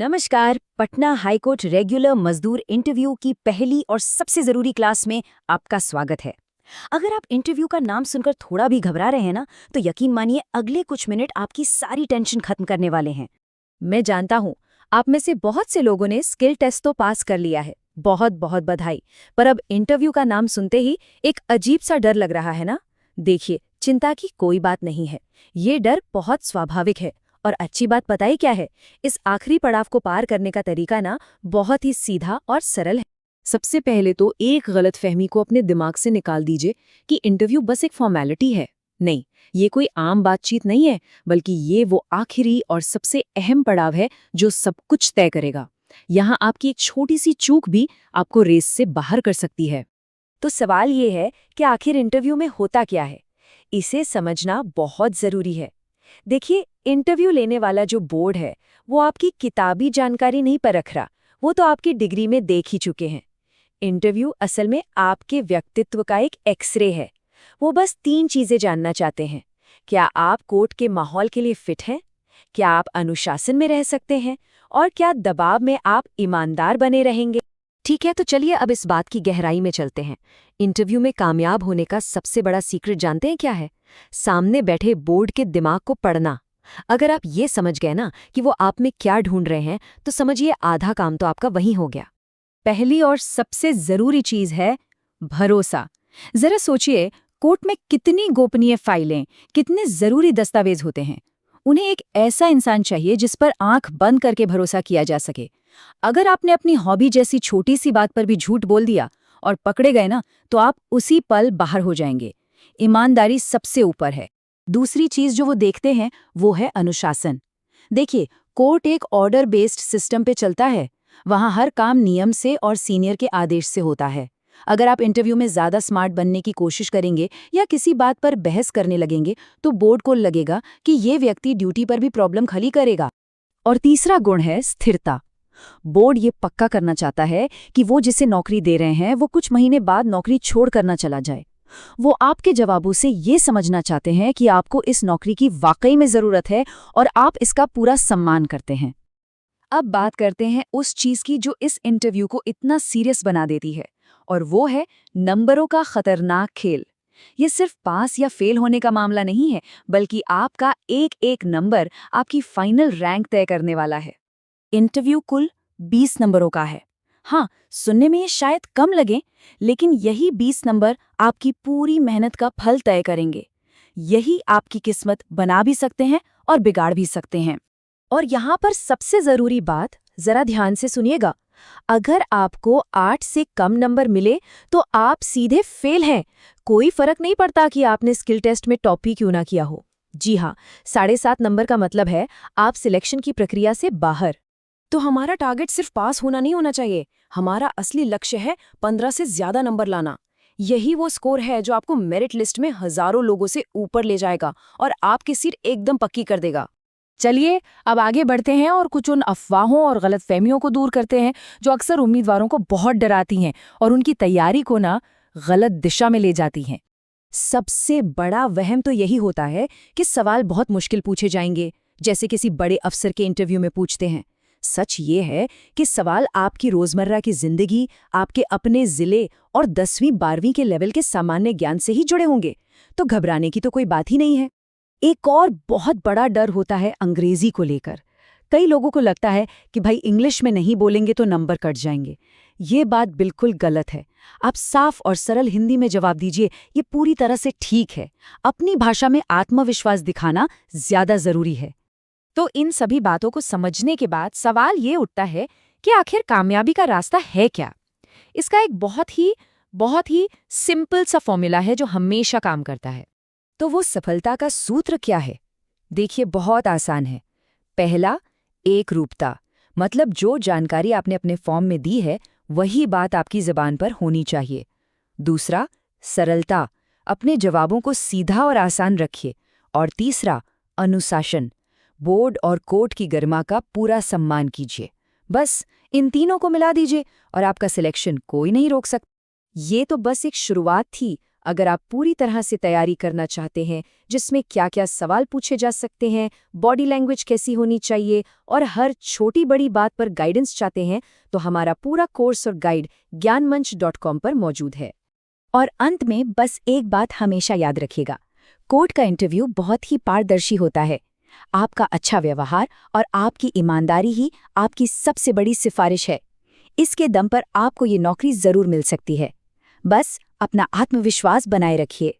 नमस्कार। Patna high court regular मजदूर interview की पहली और सबसे जरूरी क्लास में आपका स्वागत है। अगर आप इंटरव्यू का नाम सुनकर थोड़ा भी घबरा रहे हैं ना, तो यकीन मानिए अगले कुछ मिनट आपकी सारी टेंशन खत्म करने वाले हैं। मैं जानता हूँ, आप में से बहुत से लोगों ने स्किल टेस्ट तो पास कर लिया है, बहुत बहुत बधाई। पर अब इंटरव्यू का नाम सुनते ही एक अजीब सा डर लग रहा है ना? देखिए, चिंता की कोई बात नहीं है। ये डर बहुत स्वाभाविक है। और अच्छी बात पता ही क्या है? इस आखिरी पड़ाव को पार करने का तरीका ना बहुत ही सीधा और सरल है। सबसे पहले तो एक गलतफहमी को अपने दिमाग से निकाल दीजिए कि इंटरव्यू बस एक फॉर्मेलिटी है। नहीं, ये कोई आम बातचीत नहीं है, बल्कि ये वो आखिरी और सबसे अहम पड़ाव है जो सब कुछ तय करेगा। यहाँ आपकी एक छोटी सी चूक भी आपको रेस से बाहर कर सकती है। तो सवाल ये है कि आखिर इंटरव्यू में होता क्या है? इसे समझना बहुत जरूरी है। देखिए, इंटरव्यू लेने वाला जो बोर्ड है, वो आपकी किताबी जानकारी नहीं परख रहा, वो तो आपकी डिग्री में देख ही चुके हैं। इंटरव्यू असल में आपके व्यक्तित्व का एक एक्सरे है। वो बस 3 चीजें जानना चाहते हैं। क्या आप कोर्ट के माहौल के लिए फिट हैं? क्या आप अनुशासन में रह सकते हैं? और क्या दबाव में आप ईमानदार बने रहेंगे? ठीक है, तो चलिए अब इस बात की गहराई में चलते हैं। इंटरव्यू में कामयाब होने का सबसे बड़ा सीक्रेट जानते हैं क्या है? सामने बैठे बोर्ड के दिमाग को पढ़ना। अगर आप ये समझ गए ना कि वो आप में क्या ढूंढ रहे हैं, तो समझिए आधा काम तो आपका वहीं हो गया। पहली और सबसे जरूरी चीज है भरोसा। जरा सोचिए, कोर्ट में कितनी गोपनीय फाइलें, कितने जरूरी दस्तावेज होते हैं। उन्हें एक ऐसा इंसान चाहिए जिस पर आंख बंद करके भरोसा किया जा सके। अगर आपने अपनी हॉबी जैसी छोटी सी बात पर भी झूठ बोल दिया और पकड़े गए ना, तो आप उसी पल बाहर हो जाएंगे। ईमानदारी सबसे ऊपर है। दूसरी चीज जो वो देखते हैं, वो है अनुशासन। देखिए, कोर्ट एक ऑर्डर बेस्ड सिस्टम पे चलता है। वहां हर काम नियम से और सीनियर के आदेश से होता है। अगर आप इंटरव्यू में ज्यादा स्मार्ट बनने की कोशिश करेंगे या किसी बात पर बहस करने लगेंगे, तो बोर्ड को लगेगा कि ये व्यक्ति ड्यूटी पर भी प्रॉब्लम खड़ी करेगा। और तीसरा गुण है स्थिरता। बोर्ड ये पक्का करना चाहता है कि वो जिसे नौकरी दे रहे हैं, वो कुछ महीने बाद नौकरी छोड़ कर ना चला जाए। वो आपके जवाबों से ये समझना चाहते हैं कि आपको इस नौकरी की वाकई में जरूरत है और आप इसका पूरा सम्मान करते हैं। अब बात करते हैं उस चीज की जो इस इंटरव्यू को इतना सीरियस बना देती है, और वो है नंबरों का खतरनाक खेल। ये सिर्फ पास या फेल होने का मामला नहीं है, बल्कि आपका एक एक नंबर आपकी फाइनल रैंक तय करने वाला है। इंटरव्यू कुल 20 नंबरों का है। हाँ, सुनने में ये शायद कम लगे, लेकिन यही 20 नंबर आपकी पूरी मेहनत का फल तय करेंगे। यही आपकी किस्मत बना भी सकते हैं और बिगाड़ भी सकते हैं। और यहाँ पर सबसे जरूरी बात, जरा ध्यान से सुनिएगा। अगर आपको 8 से कम नंबर मिले, तो आप सीधे फेल हैं। कोई फर्क नहीं पड़ता कि आपने स्किल टेस्ट में टॉप ही क्यों ना किया हो। जी हाँ, 7.5 नंबर का मतलब है आप सिलेक्शन की प्रक्रिया से बाहर। तो हमारा टारगेट सिर्फ पास होना नहीं होना चाहिए। हमारा असली लक्ष्य है 15 से ज्यादा नंबर लाना। यही वो स्कोर है जो आपको मेरिट लिस्ट में हजारों लोगों से ऊपर ले जाएगा और आपकी सीट एकदम पक्की कर देगा। चलिए, अब आगे बढ़ते हैं और कुछ उन अफवाहों और गलतफहमियों को दूर करते हैं जो अक्सर उम्मीदवारों को बहुत डराती हैं और उनकी तैयारी को ना गलत दिशा में ले जाती हैं। सबसे बड़ा वहम तो यही होता है कि सवाल बहुत मुश्किल पूछे जाएंगे, जैसे किसी बड़े अफसर के इंटरव्यू में पूछते हैं। सच ये है कि सवाल आपकी रोजमर्रा की जिंदगी, आपके अपने जिले और 10वीं-12वीं के लेवल के सामान्य ज्ञान से ही जुड़े होंगे। तो घबराने की तो कोई बात ही नहीं है। एक और बहुत बड़ा डर होता है अंग्रेजी को लेकर। कई लोगों को लगता है कि भाई इंग्लिश में नहीं बोलेंगे तो नंबर कट जाएंगे। ये बात बिल्कुल गलत है। आप साफ और सरल हिंदी में जवाब दीजिए, ये पूरी तरह से ठीक है। अपनी भाषा में आत्मविश्वास दिखाना ज्यादा जरूरी है। तो इन सभी बातों को समझने के बाद सवाल ये उठता है कि आखिर कामयाबी का रास्ता है क्या? इसका एक बहुत ही सिंपल सा फॉर्मूला है जो हमेशा काम करता है। तो वो सफलता का सूत्र क्या है? देखिए, बहुत आसान है। पहला, एक रूपता। मतलब जो जानकारी आपने अपने फॉर्म में दी है, वही बात आपकी ज़बान पर होनी चाहिए। दूसरा, सरलता। अपने जवाबों को सीधा और आसान रखिए। और तीसरा, अनुशासन। बोर्ड और कोर्ट की गरिमा का पूरा सम्मान कीजिए। बस इन तीनों को मिला दीजिए और आपका सिलेक्शन कोई नहीं रोक सकता। ये तो बस एक शुरुआत थी। अगर आप पूरी तरह से तैयारी करना चाहते हैं, जिसमें क्या-क्या सवाल पूछे जा सकते हैं, बॉडी लैंग्वेज कैसी होनी चाहिए और हर छोटी बड़ी बात पर गाइडेंस चाहते हैं, तो हमारा पूरा कोर्स और गाइड ज्ञानमंच.com पर मौजूद है। और अंत में बस एक बात हमेशा याद रखिएगा, कोर्ट का इंटरव्यू बहुत ही पारदर्शी होता है। आपका अच्छा व्यवहार और आपकी ईमानदारी ही आपकी सबसे बड़ी सिफारिश है। इसके दम पर आपको ये नौकरी जरूर मिल सकती है। बस अपना आत्मविश्वास बनाए रखिए।